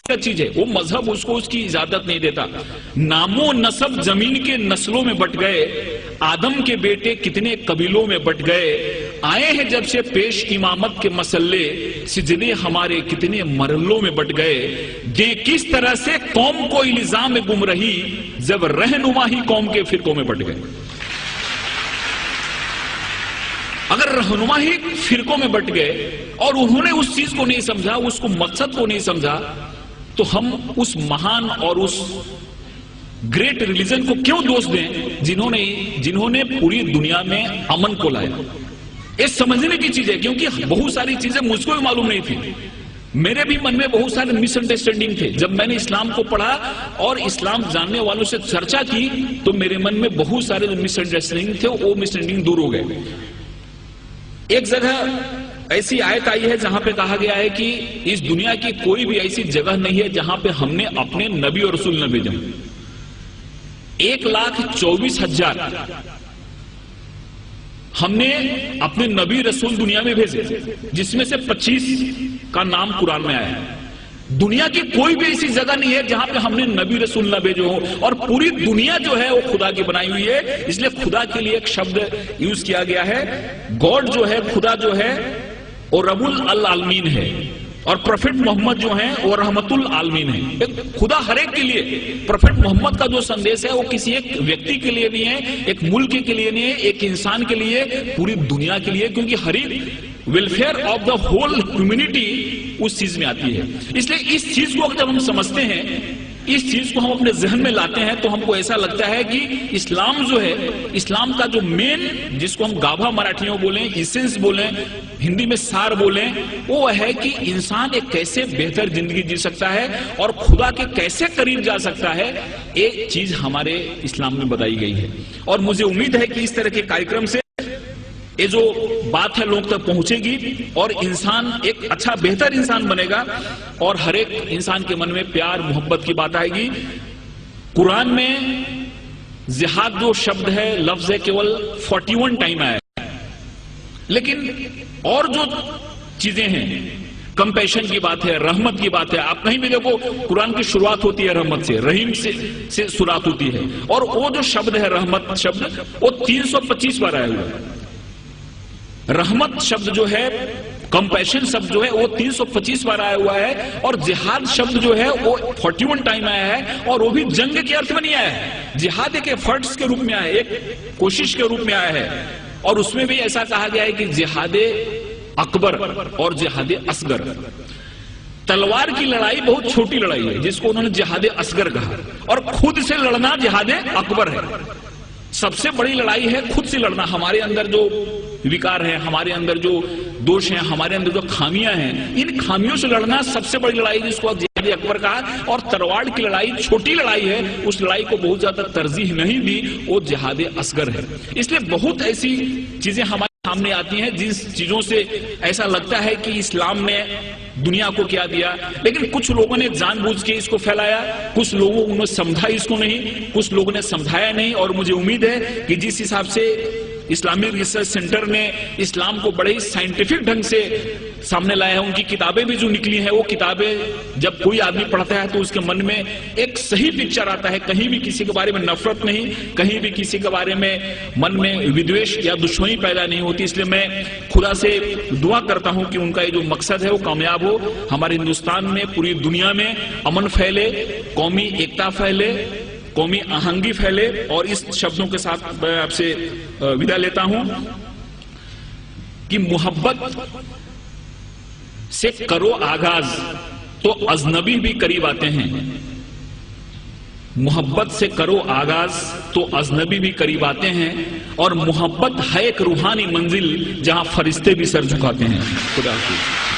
का चीज है, वो मजहब उसको उसकी इजाजत नहीं देता। नामो नसब जमीन के नस्लों में बट गए, आदम के बेटे कितने कबीलों में बट गए, आए हैं जब से पेश इमामत के मसल्ले, सिजदे हमारे कितने मरलों में बट गए। दे किस तरह से कौम को इल्जाम में गुमरही, जब रहनुमा ही कौम के फिरकों में बट गए। अगर रहनुमा ही फिरकों में बट गए और उन्होंने उस चीज को नहीं समझा, उसको मकसद को नहीं समझा, तो हम उस महान और उस ग्रेट रिलीजन को क्यों दोष दें जिन्होंने पूरी दुनिया में अमन को लाया। ये समझने की चीज है, क्योंकि बहुत सारी चीजें मुझको भी मालूम नहीं थी। मेरे भी मन में बहुत सारे मिसअंडरस्टैंडिंग थे। जब मैंने इस्लाम को पढ़ा और इस्लाम जानने वालों से चर्चा की, तो मेरे मन में बहुत सारे जो मिसअंडरस्टैंडिंग थे वो मिसअंडरस्टैंडिंग दूर हो गए। एक जगह ऐसी आयत आई है जहां पे कहा गया है कि इस दुनिया की कोई भी ऐसी जगह नहीं है जहां पे हमने अपने नबी और रसूल न भेजे। 1,24,000 हमने अपने नबी रसूल दुनिया में भेजे, जिसमें से 25 का नाम कुरान में आया है। दुनिया की कोई भी ऐसी जगह नहीं है जहां पे हमने नबी रसूल न भेजे हो, और पूरी दुनिया जो है वो खुदा की बनाई हुई है। इसलिए खुदा के लिए एक शब्द यूज किया गया है। गॉड जो है, खुदा जो है वो रबुल अल आलमीन है, और प्रोफेट मोहम्मद जो है वो रहमतुल आलमीन है। खुदा हर एक के लिए, प्रोफेट मोहम्मद का जो संदेश है वो किसी एक व्यक्ति के लिए नहीं है, एक मुल्क के लिए नहीं है, एक इंसान के लिए, पूरी दुनिया के लिए, क्योंकि हर एक welfare of the whole humanity उस चीज में आती है। इसलिए इस चीज को जब हम समझते हैं, इस चीज को हम अपने जहन में लाते हैं, तो हमको ऐसा लगता है कि इस्लाम जो है, इस्लाम का जो मेन, जिसको हम गाभा मराठियों बोलें, इसेंस बोलें, हिंदी में सार बोलें, वो है कि इंसान एक कैसे बेहतर जिंदगी जी सकता है और खुदा के कैसे करीब जा सकता है। एक चीज हमारे इस्लाम में बताई गई है, और मुझे उम्मीद है कि इस तरह के कार्यक्रम से ये जो बात है लोग तक पहुंचेगी और इंसान एक अच्छा बेहतर इंसान बनेगा, और हर एक इंसान के मन में प्यार मोहब्बत की बात आएगी। कुरान में जिहाद जो शब्द है, लफ्ज है, केवल 41 टाइम आया है, लेकिन और जो चीजें हैं, कंपैशन की बात है, रहमत की बात है। आप कहीं भी देखो कुरान की शुरुआत होती है रहमत से, रहीम से शुरुआत होती है, और वो जो शब्द है रहमत शब्द, वो 325 बार आया हुआ है। रहमत शब्द जो है, कंपैशन शब्द जो है, वो 325 बार आया हुआ है, और जिहाद शब्द जो है वो 41 टाइम आया है, और वो भी जंग के अर्थ में नहीं आया है। जिहाद एक एफर्ट्स के रूप में आया है, एक कोशिश के रूप में आया है, और उसमें भी ऐसा कहा गया है कि जिहादे अकबर और जिहादे असगर। तलवार की लड़ाई बहुत छोटी लड़ाई है, जिसको उन्होंने जिहादे असगर कहा, और खुद से लड़ना जिहादे अकबर है। सबसे बड़ी लड़ाई है खुद से लड़ना। हमारे अंदर जो विकार है, हमारे अंदर जो दोष हैं, हमारे अंदर जो खामियां हैं, इन खामियों से लड़ना सबसे बड़ी लड़ाई, जिसको जिहाद अकबर कहा। और तलवार की लड़ाई छोटी लड़ाई है, उस लड़ाई को बहुत ज्यादा तरजीह नहीं दी, वो जिहाद असगर है। इसलिए बहुत ऐसी चीजें हमारे सामने आती हैं जिस चीजों से ऐसा लगता है कि इस्लाम ने दुनिया को क्या दिया, लेकिन कुछ लोगों ने जानबूझ के इसको फैलाया, कुछ लोगों ने समझा इसको नहीं, कुछ लोगों ने समझाया नहीं। और मुझे उम्मीद है कि जिस हिसाब से इस्लामिक रिसर्च सेंटर ने इस्लाम को बड़े ही साइंटिफिक ढंग से सामने लाया है, उनकी किताबें भी जो निकली हैं, वो किताबें जब कोई आदमी पढ़ता है तो उसके मन में एक सही पिक्चर आता है। कहीं भी किसी के बारे में नफरत नहीं, कहीं भी किसी के बारे में मन में विद्वेष या दुश्मनी पैदा नहीं होती। इसलिए मैं खुदा से दुआ करता हूं कि उनका ये जो मकसद है वो कामयाब हो, हमारे हिंदुस्तान में, पूरी दुनिया में अमन फैले, कौमी एकता फैले, कौमी आहंगी फैले। और इस शब्दों के साथ मैं आपसे विदा लेता हूं कि मोहब्बत से करो आगाज तो अजनबी भी करीब आते हैं। मोहब्बत से करो आगाज तो अजनबी भी करीब आते हैं, और मोहब्बत है एक रूहानी मंजिल जहां फरिश्ते भी सर झुकाते हैं। खुदा हाफिज़।